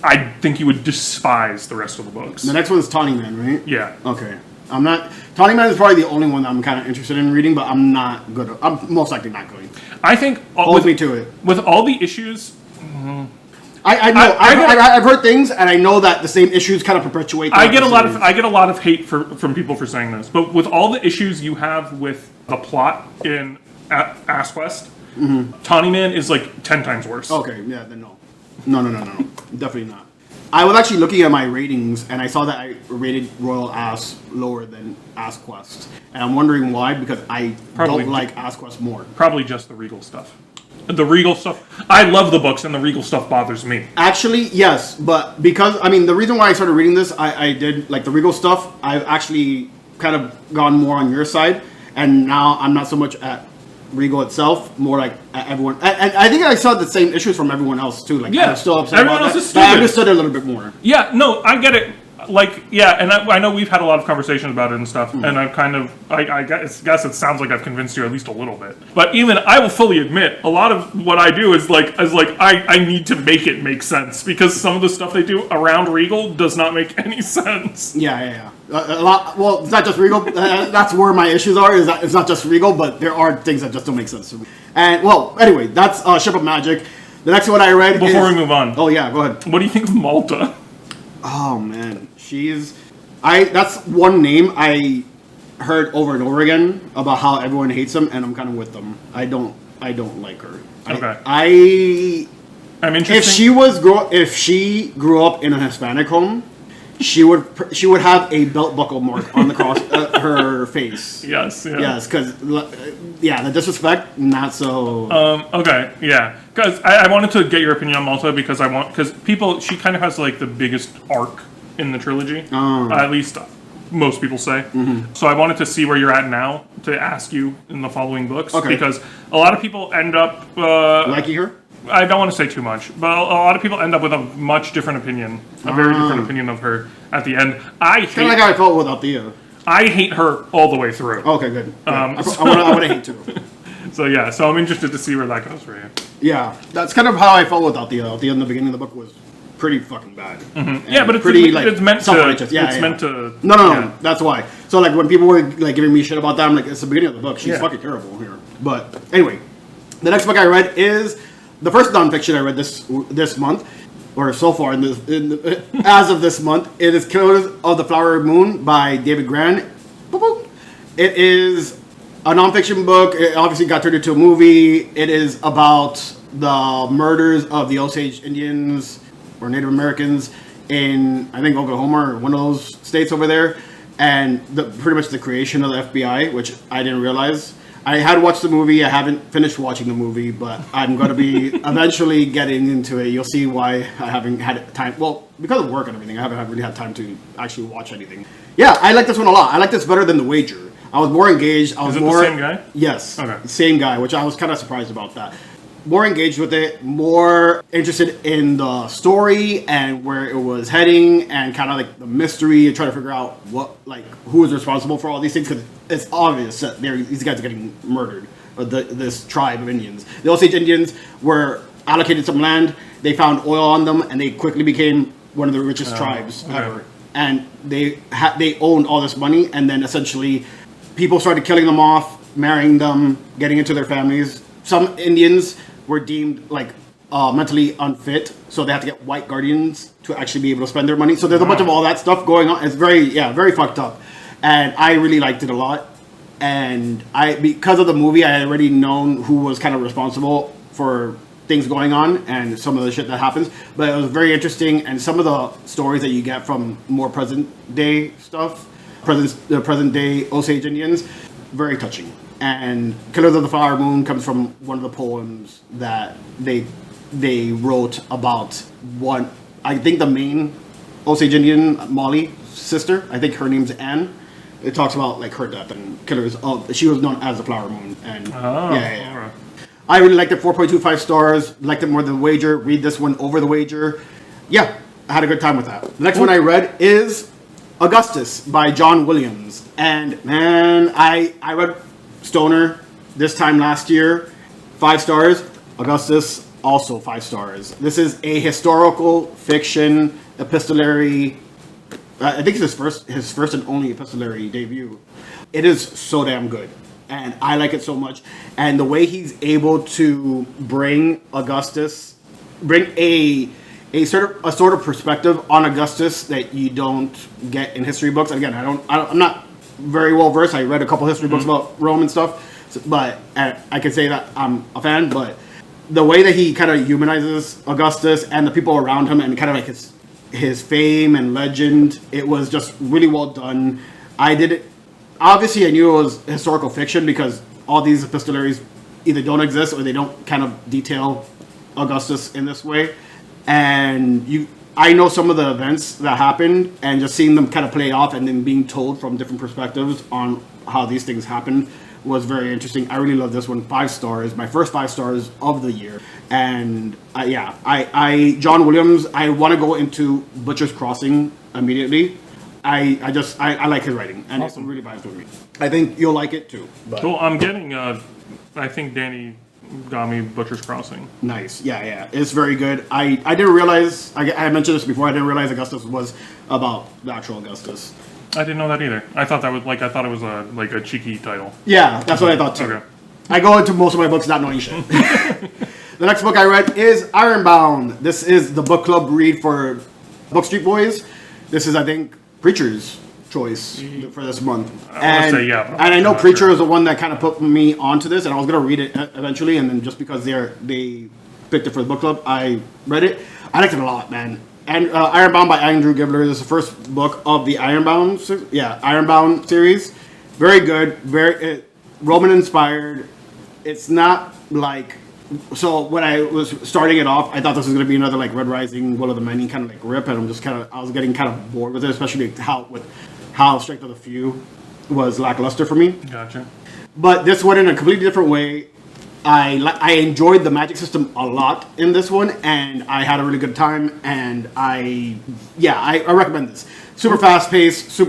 I think you would despise the rest of the books. The next one is Tawny Man, right? Yeah. Okay. I'm not. Tawny Man is probably the only one that I'm kind of interested in reading, but I'm not good. I'm most likely not going. I think hold me to it. With all the issues. I know. I've heard things, and I know that the same issues kind of perpetuate. I get a lot of hate from people for saying this, but with all the issues you have with the plot in AskQuest, Tawny Man is like 10 times worse. Okay, yeah, then no, definitely not. I was actually looking at my ratings, and I saw that I rated Royal Ass lower than AskQuest, and I'm wondering why, because I don't like AskQuest more. Probably just the Regal stuff. The Regal stuff. I love the books, and the Regal stuff bothers me. Actually, yes, but because, I mean, the reason why I started reading this, I did, like, the Regal stuff, I've actually kind of gone more on your side, and now I'm not so much at Regal itself, more like at everyone. And I think I saw the same issues from everyone else, too. Like, yeah, I'm still upset everyone about else that, is stupid. but I understood it a little bit more. Yeah, no, I get it. Like, yeah, and I know we've had a lot of conversations about it and stuff, and I've kind of, I guess it sounds like I've convinced you at least a little bit. But even, I will fully admit, a lot of what I do is I need to make it make sense, because some of the stuff they do around Regal does not make any sense. Yeah. A lot, well, it's not just Regal, that's where my issues are, is that it's not just Regal, but there are things that just don't make sense to me. And, well, anyway, that's Ship of Magic. The next one I read Before we move on. Oh, yeah, go ahead. What do you think of Malta? Oh man, that's one name I heard over and over again about how everyone hates him, and I'm kind of with them. I don't like her. Okay. I'm interested. If she grew up in a Hispanic home, she would have a belt buckle mark on the cross her face. Yes. Yeah. Yes, because the disrespect, not so. Okay. Yeah. Because I wanted to get your opinion on Malta because she kind of has like the biggest arc in the trilogy. At least most people say. Mm-hmm. So I wanted to see where you're at now to ask you in the following books. Okay. Because a lot of people end up liking her. I don't want to say too much, but a lot of people end up with a much different opinion, a very different opinion of her at the end. Kind of like how I felt with Althea. I hate her all the way through. Okay, good. I want to hate too. So I'm interested to see where that goes for you. Yeah, that's kind of how I felt with Althea. Althea in the beginning of the book was pretty fucking bad. Mm-hmm. Yeah, but it's meant to. Yeah, it's meant to. No. That's why. So like when people were like giving me shit about that, I'm like, it's the beginning of the book. She's fucking terrible here. But anyway, the next book I read is the first nonfiction I read this month, or so far as of this month. It is Killers of the Flower Moon by David Gran. It is a nonfiction book. It obviously got turned into a movie. It is about the murders of the Osage Indians or Native Americans in, I think, Oklahoma or one of those states over there, and pretty much the creation of the FBI, which I didn't realize. I had watched the movie. I haven't finished watching the movie, but I'm going to be eventually getting into it. You'll see why I haven't had time. Well, because of work and everything, I haven't really had time to actually watch anything. Yeah, I like this one a lot. I like this better than The Wager. I was more engaged. Is it the same guy? Yes. Okay. Same guy, which I was kind of surprised about that. More engaged with it, more interested in the story and where it was heading, and kind of like the mystery and trying to figure out who is responsible for all these things, because it's obvious that these guys are getting murdered. This tribe of Indians, the Osage Indians, were allocated some land. They found oil on them, and they quickly became one of the richest tribes ever. And they owned all this money, and then essentially people started killing them off, marrying them, getting into their families. Some Indians were deemed like mentally unfit, so they had to get white guardians to actually be able to spend their money. So there's a bunch of all that stuff going on. It's very fucked up, and I really liked it a lot. And because of the movie, I had already known who was kind of responsible for things going on and some of the shit that happens. But it was very interesting, and some of the stories that you get from more present day stuff, the present day Osage Indians, very touching. And Killers of the Flower Moon comes from one of the poems that they wrote about one. I think the main Osage Indian, Molly's sister, I think her name's Anne. It talks about like her death and she was known as the Flower Moon. And yeah. I really liked it. 4.25 stars. Liked it more than The Wager. Read this one over The Wager. Yeah, I had a good time with that. The next one I read is Augustus by John Williams. And man, I read Stoner this time last year, 5 stars. Augustus, also 5 stars. This is a historical fiction epistolary. I think it's his first and only epistolary debut. It is so damn good, and I like it so much. And the way he's able to bring a sort of perspective on Augustus that you don't get in history books. Again, I'm not very well versed. I read a couple history books about Rome and stuff, but I can say that I'm a fan. But the way that he kind of humanizes Augustus and the people around him, and kind of like his fame and legend, it was just really well done. Obviously I knew it was historical fiction because all these epistolaries either don't exist or they don't kind of detail Augustus in this way. And I know some of the events that happened, and just seeing them kind of play off and then being told from different perspectives on how these things happened was very interesting. I really love this one. 5 stars, my first 5 stars of the year. And John Williams, I want to go into Butcher's Crossing immediately. I like his writing, and awesome. It really vibes with me. I think you'll like it too. But. Cool. I'm getting. I think Danny got me Butcher's Crossing. Nice. Yeah. It's very good. I didn't realize. I mentioned this before. I didn't realize Augustus was about the actual Augustus. I didn't know that either. I thought it was a cheeky title. Yeah, that's what I thought too. Okay. I go into most of my books not knowing shit. The next book I read is Ironbound. This is the book club read for Book Street Boys. This is, I think, Preacher's choice for this month. I would say, yeah, And I know not Preacher sure. is the one that kind of put me onto this, and I was gonna read it eventually, and then just because they picked it for the book club, I read it. I liked it a lot, man. And Ironbound by Andrew Gibler. This is the first book of the Ironbound series. Very good, very Roman inspired. It's not like, so when I was starting it off, I thought this was going to be another like Red Rising, Will of the Many kind of like rip, and I was getting kind of bored with it, especially how Strength of the Few was lackluster for me. Gotcha. But this went in a completely different way. I enjoyed the magic system a lot in this one, and I had a really good time. And I recommend this. Super fast paced,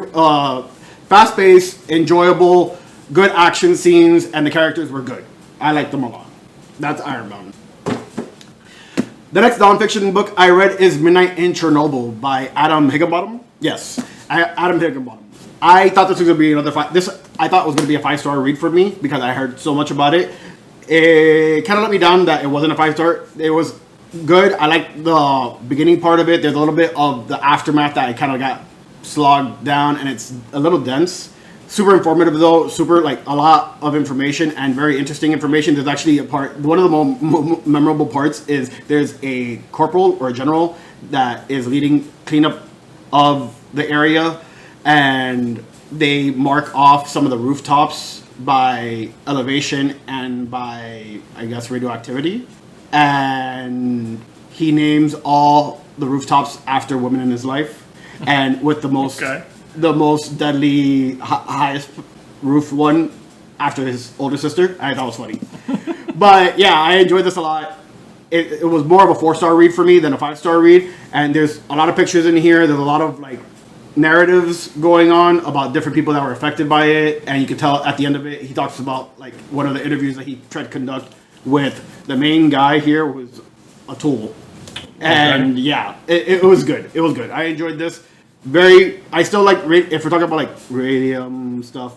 enjoyable, good action scenes, and the characters were good. I liked them a lot. That's Ironbound. The next nonfiction book I read is Midnight in Chernobyl by Adam Higginbottom. Yes, Adam Higginbottom. I thought this was going to be I thought it was going to be a 5-star read for me because I heard so much about it. It kind of let me down that it wasn't a 5-star. It was good. I liked the beginning part of it. There's a little bit of the aftermath that I kind of got slogged down, and it's a little dense. Super informative though, super like a lot of information and very interesting information. There's actually a part, one of the more memorable parts is there's a corporal or a general that is leading cleanup of the area, and they mark off some of the rooftops by elevation and by, I guess, radioactivity. And he names all the rooftops after women in his life, and with the most Okay. the most deadly highest roof one after his older sister. I thought it was funny. But yeah, I enjoyed this a lot. It was more of a 4-star read for me than a 5-star read, and there's a lot of pictures in here. There's a lot of like narratives going on about different people that were affected by it, and you can tell at the end of it he talks about like one of the interviews that he tried to conduct with the main guy here was a tool. And yeah, it was good. It was good. I enjoyed this. I still like, if we're talking about like radium stuff,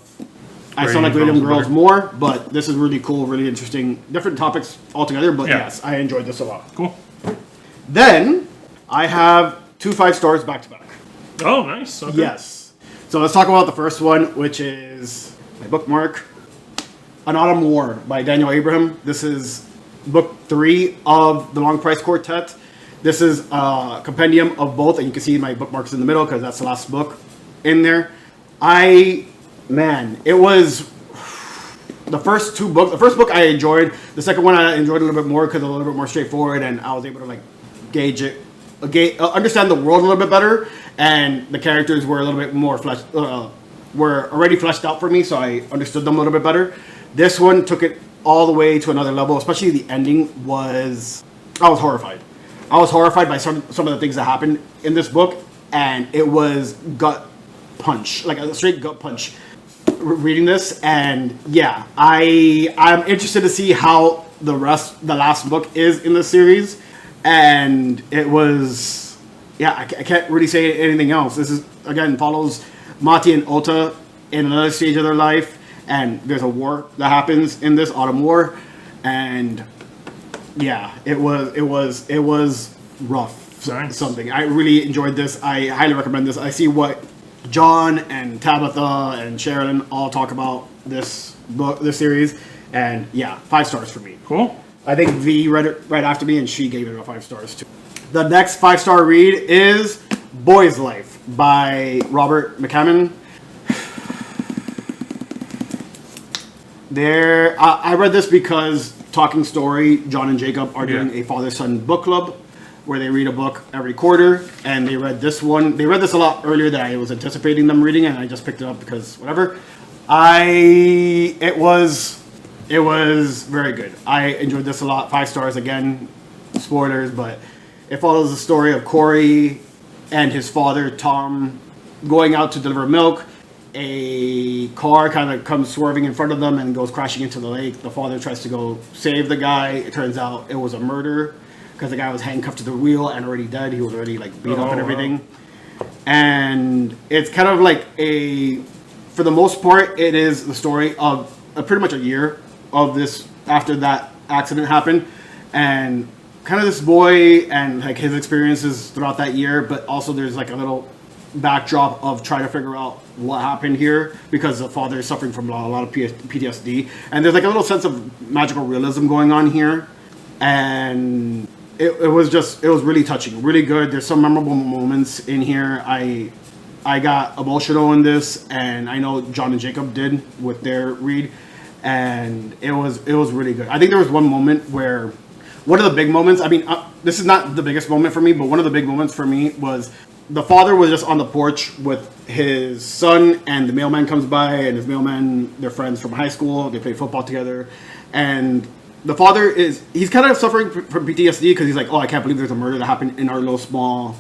I still like Radium Girls more, but this is really cool, really interesting, different topics altogether, but yes, I enjoyed this a lot. Cool. Then, I have 2 5-stars back to back. Oh, nice. Okay. Yes. So let's talk about the first one, which is my bookmark, An Autumn War by Daniel Abraham. This is book 3 of the Long Price Quartet. This is a compendium of both, and you can see my bookmarks in the middle because that's the last book in there. It was the first 2 books. The first book I enjoyed. The second one I enjoyed a little bit more because it was a little bit more straightforward, and I was able to like gauge it, understand the world a little bit better, and the characters were a little bit more were already fleshed out for me, so I understood them a little bit better. This one took it all the way to another level, especially the ending was. I was horrified. I was horrified by some of the things that happened in this book, and it was gut punch, like a straight gut punch reading this. And yeah, I'm interested to see how the last book is in the series, and it was, yeah, I can't really say anything else. This is, again, follows Mati and Ota in another stage of their life, and there's a war that happens in this Autumn War, and yeah, it was rough. Nice. Something. I really enjoyed this. I highly recommend this. I see what John and Tabitha and Sherilyn all talk about this book, this series, and yeah, 5 stars for me. Cool. I think V read it right after me, and she gave it a 5 stars too. The next 5-star read is Boy's Life by Robert McCammon. I read this because Talking Story, John and Jacob are doing a father-son book club where they read a book every quarter, and they read this one. They read this a lot earlier than I was anticipating them reading, and I just picked it up because whatever. It was very good. I enjoyed this a lot. 5 stars again. Spoilers, but it follows the story of Corey and his father Tom going out to deliver milk. A car kind of comes swerving in front of them and goes crashing into the lake. The father tries to go save the guy. It turns out it was a murder because the guy was handcuffed to the wheel and already dead. He was already like beat up and everything. Wow. And it's kind of like for the most part, it is the story of pretty much a year of this after that accident happened, and kind of this boy and like his experiences throughout that year. But also there's like a little backdrop of trying to figure out what happened here because the father is suffering from a lot of PTSD, and there's like a little sense of magical realism going on here, and it was really touching, really good. There's some memorable moments in here. I got emotional in this, and I know John and Jacob did with their read, and it was really good. I think there was one moment where, one of the big moments, I mean, this is not the biggest moment for me, but one of the big moments for me was the father was just on the porch with his son, and the mailman comes by, and his mailman, they're friends from high school, they play football together, and the father he's kind of suffering from PTSD because he's like, oh, I can't believe there's a murder that happened in our little small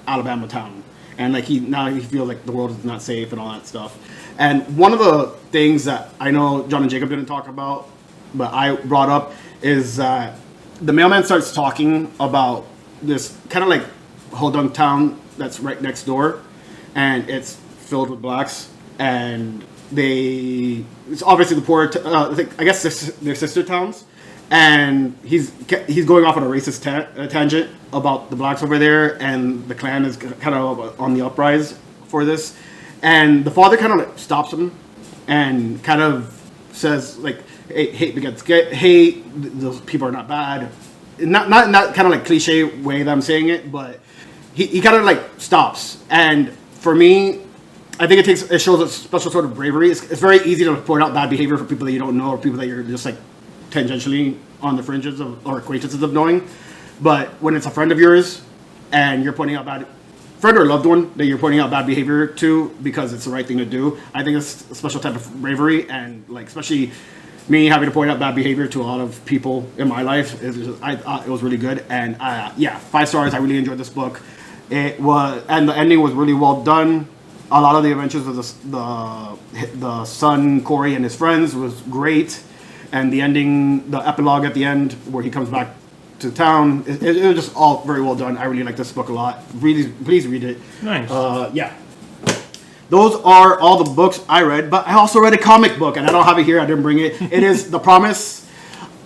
Alabama town. And like he feels like the world is not safe and all that stuff. And one of the things that I know John and Jacob didn't talk about, but I brought up, is that the mailman starts talking about this kind of like Hodunk town that's right next door, and it's filled with blacks, and it's obviously the poor. I guess they're sister towns. And he's going off on a racist tangent about the blacks over there, and the Klan is kind of on the uprise for this. And the father kind of like stops him and kind of says like, hey, hate begets hate. Those people are not bad. Not kind of like cliche way that I'm saying it, but he kind of like stops. And for me, I think it shows a special sort of bravery. It's very easy to point out bad behavior for people that you don't know or people that you're just like tangentially on the fringes of, or acquaintances of knowing. But when it's a friend of yours and you're pointing out friend or loved one that you're pointing out bad behavior to because it's the right thing to do, I think it's a special type of bravery. And like, especially me having to point out bad behavior to a lot of people in my life, I thought it was really good. And 5 stars. I really enjoyed this book. And the ending was really well done. A lot of the adventures of the son Corey and his friends was great. And the ending, the epilogue at the end, where he comes back to town, it was just all very well done. I really like this book a lot. Really, please read it. Nice. Those are all the books I read, but I also read a comic book, and I don't have it here. I didn't bring it. It is The Promise.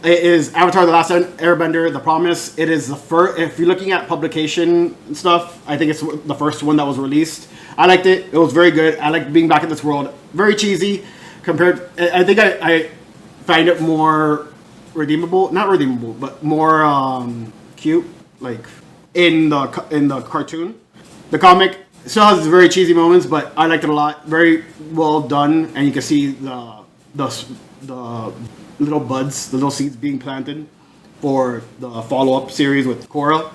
It is Avatar: The Last Airbender. The Promise. It is the first. If you're looking at publication stuff, I think it's the first one that was released. I liked it. It was very good. I liked being back in this world. Very cheesy compared. I think I find it more redeemable, not redeemable, but more cute, like in the cartoon. The comic still has very cheesy moments, but I liked it a lot. Very well done, and you can see the little buds, the little seeds being planted for the follow-up series with Korra.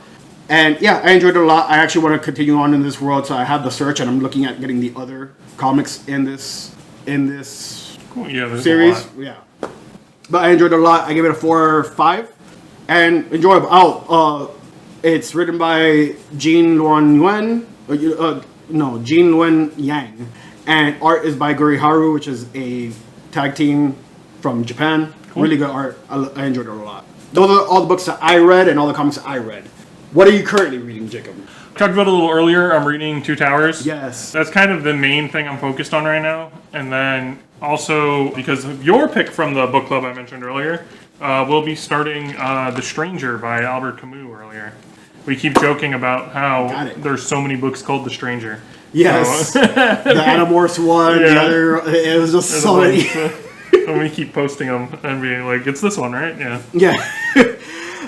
And yeah, I enjoyed it a lot. I actually want to continue on in this world, so I have the search, and I'm looking at getting the other comics in this Cool. Yeah, series. Yeah. But I enjoyed it a lot. I give it a 4 or 5. And enjoyable. It's written by Jean Luan Yang. And art is by Guri Haru, which is a tag team from Japan. Cool. Really good art. I enjoyed it a lot. Those are all the books that I read and all the comics that I read. What are you currently reading, Jacob? Talked about it a little earlier. I'm reading Two Towers. Yes. That's kind of the main thing I'm focused on right now. And then also, because of your pick from the book club I mentioned earlier, we'll be starting The Stranger by Albert Camus earlier. We keep joking about how there's so many books called The Stranger. Yes. So, the Animorphs one, the other, it was just so many. And we keep posting them and being like, it's this one, right? Yeah.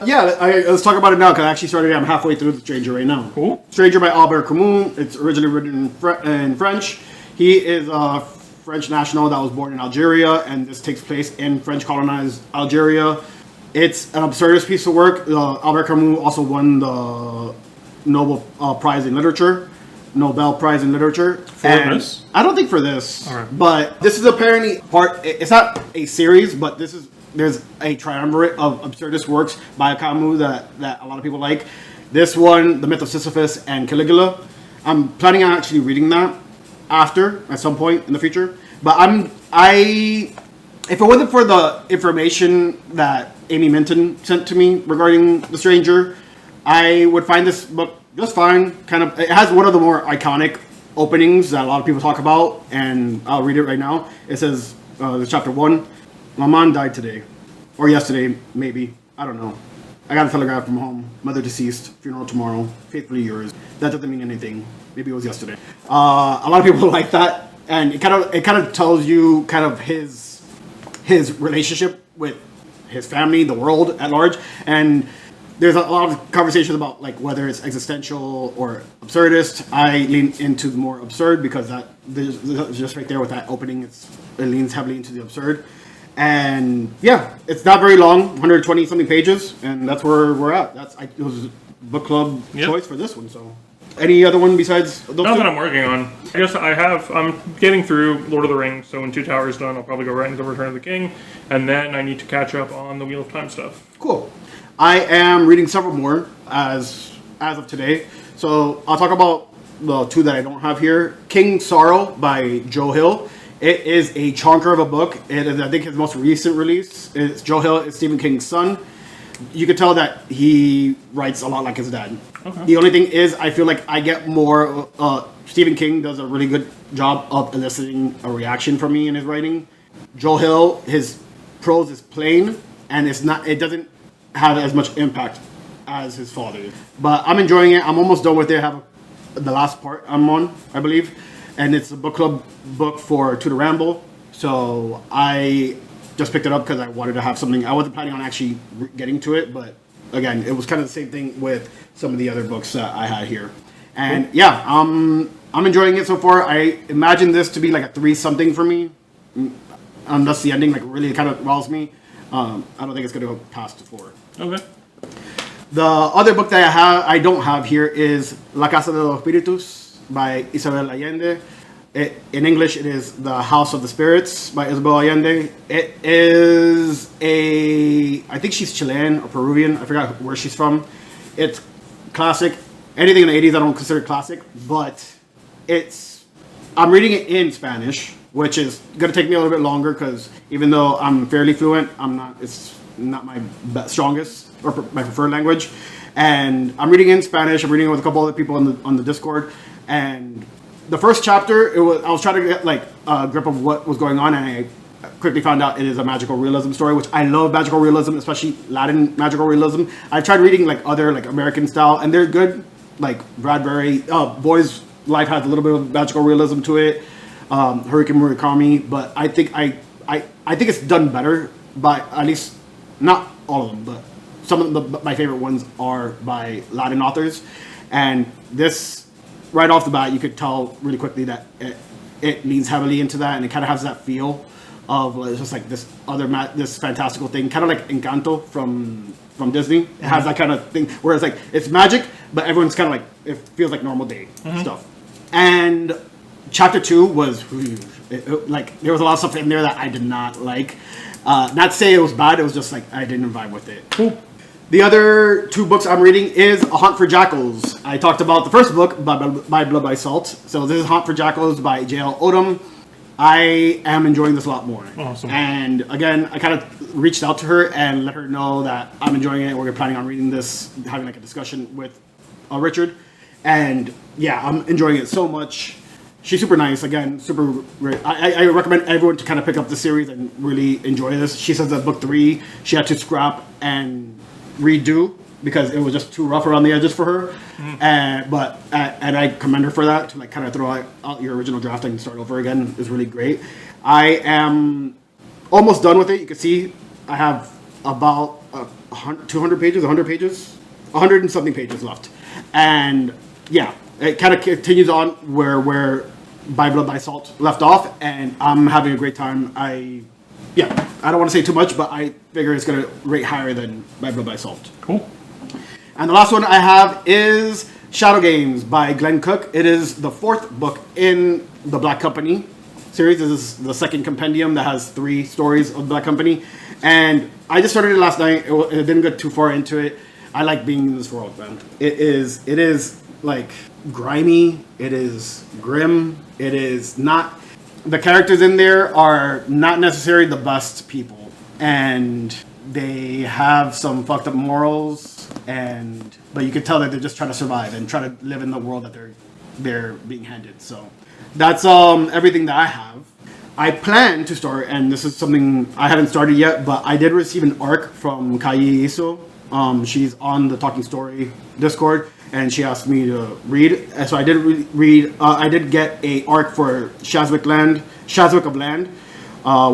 Yeah. Let's talk about it now, because I actually started. I'm halfway through The Stranger right now. Cool. Stranger by Albert Camus. It's originally written in French. He is a French national that was born in Algeria, and this takes place in French colonized Algeria. It's an absurdist piece of work. Albert Camus also won the Nobel Prize in Literature. Nobel Prize in Literature. For this? I don't think for this. Right. But this is apparently it's not a series, but there's a triumvirate of absurdist works by Camus that a lot of people like. This one, The Myth of Sisyphus and Caligula. I'm planning on actually reading that at some point in the future. But if it wasn't for the information that Amy Minton sent to me regarding The Stranger, I would find this book just fine. It has one of the more iconic openings that a lot of people talk about, and I'll read it right now. It says, chapter 1, my mom died today. Or yesterday, maybe. I don't know. I got a telegram from home. Mother deceased. Funeral tomorrow. Faithfully yours. That doesn't mean anything. maybe it was yesterday. A lot of people like that, and it kind of tells you kind of his relationship with his family, the world at large, and there's a lot of conversations about like whether it's existential or absurdist. I lean into the more absurd because that there's just right there with that opening, it leans heavily into the absurd. And yeah, it's not very long, 120 something pages, and that's where we're at. It was a book club choice for this one. So, any other one besides those Not two? that I'm working on. I guess I'm getting through Lord of the Rings, so when Two Towers done, I'll probably go right into Return of the King, and then I need to catch up on the Wheel of Time stuff. Cool. I am reading several more as of today. So I'll talk about the two that I don't have here. King Sorrow by Joe Hill. It is a chonker of a book. It is, I think, his most recent release. Joe Hill is Stephen King's son. You can tell that he writes a lot like his dad. Okay. The only thing is, I feel like I get more. Stephen King does a really good job of eliciting a reaction from me in his writing. Joe Hill, his prose is plain, and it doesn't have as much impact as his father. But I'm enjoying it. I'm almost done with it. I have the last part I'm on, I believe. And it's a book club book for To the Ramble. So I just picked it up because I wanted to have something. I wasn't planning on actually getting to it, but again, it was kind of the same thing with some of the other books that I had here. And yeah, I'm enjoying it so far. I imagine this to be like a 3-something for me, unless the ending like really kind of wows me. I don't think it's going to go past 4. Okay. The other book that I don't have here is La Casa de los Espíritus by Isabel Allende. In English, it is The House of the Spirits by Isabel Allende. It is I think she's Chilean or Peruvian. I forgot where she's from. It's classic. Anything in the 80s I don't consider classic, but I'm reading it in Spanish, which is going to take me a little bit longer because even though I'm fairly fluent, it's not my strongest or my preferred language. And I'm reading in Spanish. I'm reading it with a couple other people on the Discord. And the first chapter, I was trying to get like a grip of what was going on, and I quickly found out it is a magical realism story, which I love magical realism, especially Latin magical realism. I tried reading like other like American style, and they're good. Like Bradbury, Boy's Life has a little bit of magical realism to it. Haruki Murakami, but I think it's done better by, at least not all of them, but some of my favorite ones are by Latin authors. And this, right off the bat, you could tell really quickly that it leans heavily into that, and it kind of has that feel of just like this this fantastical thing, kind of like Encanto from Disney. It has that kind of thing where it's like it's magic, but everyone's kind of like it feels like normal day stuff. And chapter 2 was like there was a lot of stuff in there that I did not like. Not to say it was bad, it was just like I didn't vibe with it. Cool. The other 2 books I'm reading is A Hunt for Jackals. I talked about the first book, by Blood by Salt. So this is Hunt for Jackals by J.L. Odom. I am enjoying this a lot more. Awesome. And again, I kind of reached out to her and let her know that I'm enjoying it. We're planning on reading this, having like a discussion with Richard. And yeah, I'm enjoying it so much. She's super nice. Again, super great. I recommend everyone to kind of pick up the series and really enjoy this. She says that book 3, she had to scrap and redo because it was just too rough around the edges for her. And I commend her for that, to like kind of throw out your original draft and start over again is really great. I am almost done with it. You can see I have about 200 pages, 100 pages, 100 and something pages left. And yeah, it kind of continues on where By Blood by Salt left off, and I'm having a great time. I don't want to say too much, but I figure it's going to rate higher than By Blood by Salt. Cool. And the last one I have is Shadow Games by Glenn Cook. It is the 4th book in the Black Company series. This is the 2nd compendium that has 3 stories of Black Company. And I just started it last night. It didn't get too far into it. I like being in this world, man. It is like grimy. It is grim. It is not... The characters in there are not necessarily the best people. And they have some fucked up morals, but you can tell that they're just trying to survive and try to live in the world that they're being handed. So that's everything that I have. I plan to start, and this is something I haven't started yet, but I did receive an arc from Kaiji Iso She's on the Talking Story Discord, and she asked me to read. And so I did read. I did get a arc for Shazwick of Land,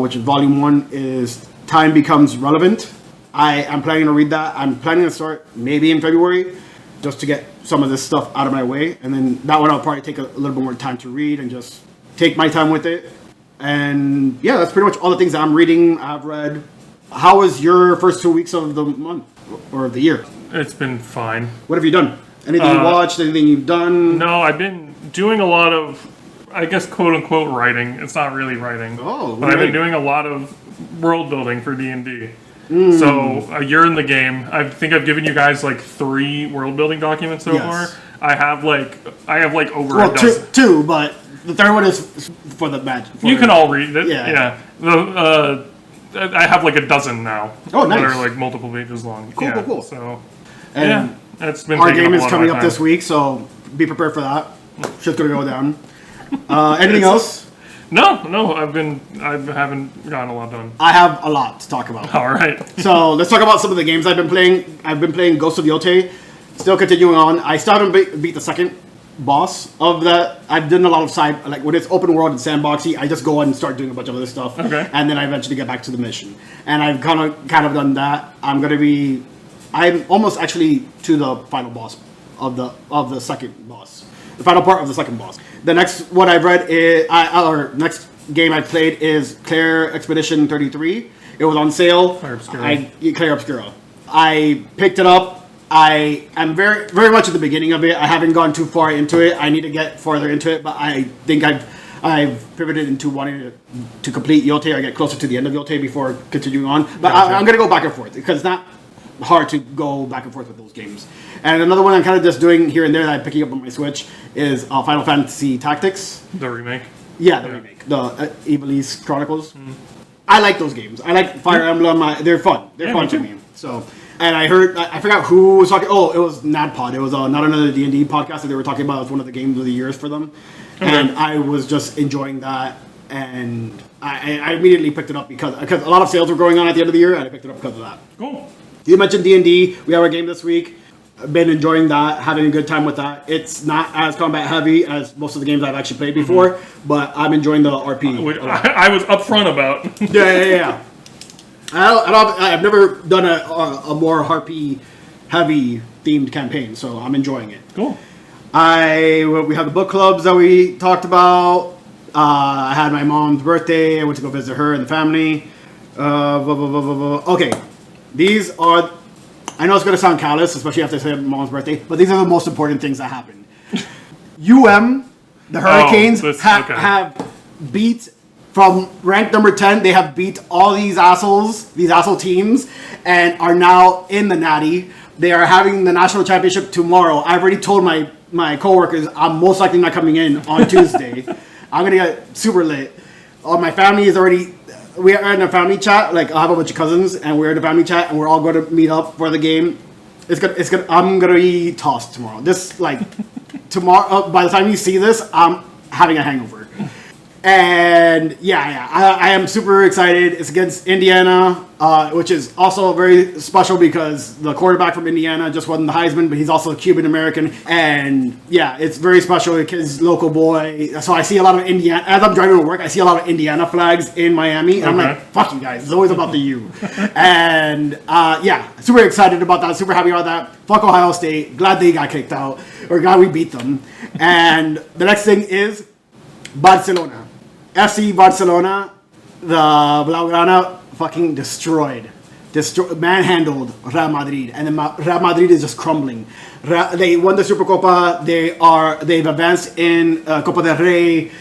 which is volume 1 is Time Becomes Relevant. I am planning to read that. I'm planning to start maybe in February, just to get some of this stuff out of my way, and then that one I'll probably take a little bit more time to read and just take my time with it. And yeah, that's pretty much all the things that I'm reading, I've read. How was your first 2 weeks of the month or of the year? It's been fine. What have you done? Anything you watched? Anything you've done? No, I've been doing a lot of, I guess, quote unquote writing. It's not really writing. Oh, but I've been doing a lot of world building for D&D. So you're in the game. I think I've given you guys like 3 world building documents so far. I have like over a dozen. Two, but the third one is for the match. You can all read it. Yeah. I have like a dozen now. Oh, nice. That are like multiple pages long. Cool. So, and it's been our taking game up a is lot coming of up my this time. week, so be prepared for that. Shit's gonna go down. Anything else? No, I haven't gotten a lot done. I have a lot to talk about. All right. So let's talk about some of the games I've been playing. I've been playing Ghost of Yotei. Still continuing on. I still haven't beat the second boss of that. I've done a lot of side, like when it's open world and sandboxy, I just go and start doing a bunch of other stuff. Okay. And then I eventually get back to the mission. And I've kind of done that. I'm almost actually to the final boss of the second boss. The final part of the second boss. The next one I've read is, next game I played is Claire Expedition 33. It was on sale. Claire Obscura. Claire Obscura. I picked it up. I am very, very much at the beginning of it. I haven't gone too far into it. I need to get farther into it, but I think I've pivoted into wanting to complete Yotei or get closer to the end of Yotei before continuing on. But I'm going to go back and forth because it's not hard to go back and forth with those games. And another one I'm kind of just doing here and there that I'm picking up on my Switch is Final Fantasy Tactics. The remake. Yeah, the remake. The Ivalice Chronicles. I like those games. I like Fire Emblem. They're fun. They're fun to me. So, and I heard, I forgot who was talking. Oh, it was NADPOD. It was Not Another D&D podcast that they were talking about. It was one of the games of the years for them. Okay. And I was just enjoying that. And I immediately picked it up because a lot of sales were going on at the end of the year, and I picked it up because of that. Cool. You mentioned D&D. We have our game this week. I've been enjoying that, having a good time with that. It's not as combat heavy as most of the games I've actually played before, but I'm enjoying the RP. Which I was upfront about. Yeah. I've never done a more RP heavy themed campaign, so I'm enjoying it. Cool. We have the book clubs that we talked about. I had my mom's birthday. I went to go visit her and the family. Okay, these are. I know it's going to sound callous, especially after I say mom's birthday, but these are the most important things that happened. The Hurricanes, have beat, from rank number 10, they have beat all these asshole teams, and are now in the Natty. They are having the national championship tomorrow. I've already told my coworkers I'm most likely not coming in on Tuesday. I'm going to get super lit. My family is already... We are in a family chat. Like, I have a bunch of cousins, and we're in a family chat, and we're all going to meet up for the game. I'm gonna be tossed tomorrow. Tomorrow. By the time you see this, I'm having a hangover. And I am super excited. It's against Indiana, which is also very special because the quarterback from Indiana just won the Heisman, but he's also a Cuban American. And yeah, it's very special because local boy. So I see a lot of Indiana. As I'm driving to work, I see a lot of Indiana flags in Miami, and I'm like, "Fuck you guys! It's always about the U." And super excited about that. Super happy about that. Fuck Ohio State. Glad they got kicked out, or glad we beat them. And the next thing is Barcelona. FC Barcelona, the Blaugrana fucking manhandled Real Madrid, and then Real Madrid is just crumbling. They won the Supercopa. They've advanced in Copa del Rey.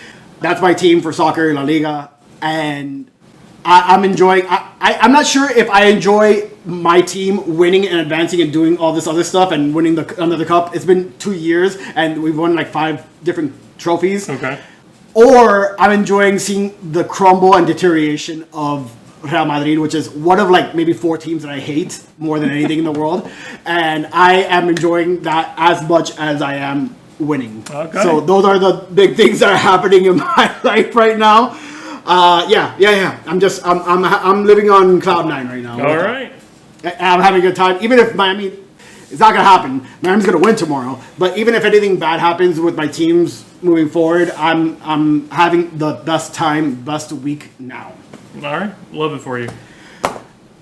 That's my team for soccer, La Liga, and I'm enjoying. I'm not sure if I enjoy my team winning and advancing and doing all this other stuff and winning the cup. It's been 2 years, and we've won like 5 different trophies. Okay. Or I'm enjoying seeing the crumble and deterioration of Real Madrid, which is one of like maybe 4 teams that I hate more than anything in the world. And I am enjoying that as much as I am winning. Okay. So those are the big things that are happening in my life right now. I'm living on cloud 9 right now. All right. I'm having a good time. Even if Miami, it's not gonna happen. Miami's gonna win tomorrow. But even if anything bad happens with my teams moving forward, I'm having the best time, best week now. All right, love it for you.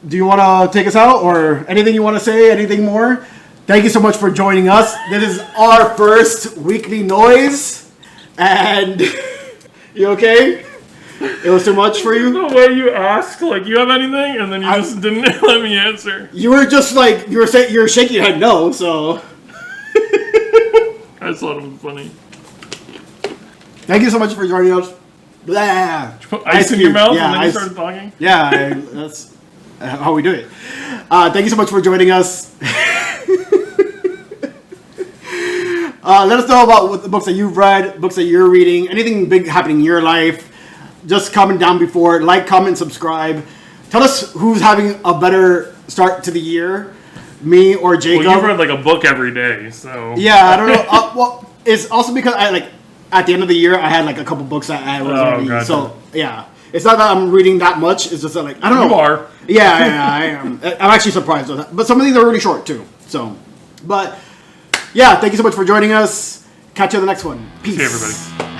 Do you want to take us out, or anything you want to say? Anything more? Thank you so much for joining us. This is our first weekly noise, and you okay? It was too much for you? The way you asked, like, you have anything, and then you just didn't let me answer. You were just like, you were shaking your head no, so. I just thought it was funny. Thank you so much for joining us. Blah. Put ice in your mouth, yeah, and then you started talking? Yeah, that's how we do it. Thank you so much for joining us. Let us know about what the books that you've read, books that you're reading, anything big happening in your life. Just comment down before. Like, comment, subscribe. Tell us who's having a better start to the year, me or Jacob. Well, you read like a book every day, so... Yeah, I don't know. Well, it's also because I like at the end of the year I had like a couple books that I was reading. Gotcha. So yeah, it's not that I'm reading that much. It's just that, like, I don't know. You are. Yeah, I am. I'm actually surprised with that. But some of these are really short too. So, but yeah, thank you so much for joining us. Catch you on the next one. Peace. See you, everybody.